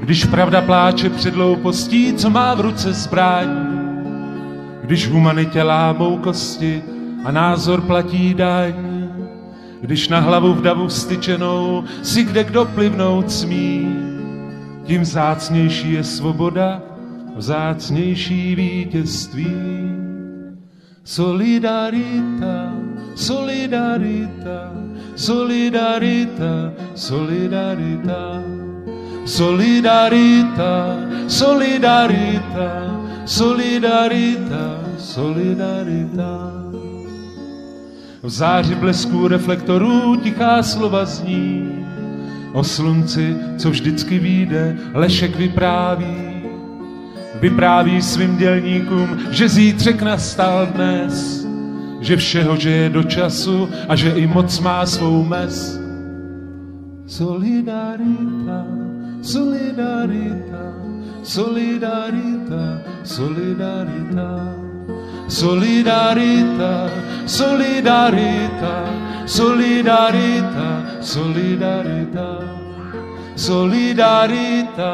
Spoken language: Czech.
Když pravda pláče před loupostí, co má v ruce zbraň. Když humanitě lámou kosti a názor platí daň. Když na hlavu v davu styčenou si kde kdo plivnout smí. Tím vzácnější je svoboda, vzácnější vítězství. Solidarita, solidarita, solidarita, solidarita. Solidarita, solidarita, solidarita, solidarita. V záři blesků reflektorů tichá slova zní. O slunci, co vždycky vyjde, Lešek vypráví. Vypráví svým dělníkům, že zítřek nastal dnes. Že všeho, že je do času a že i moc má svou mez. Solidarita, solidarita, solidarita, solidarita. Solidarita, solidarita, solidarita, solidarita, solidarita.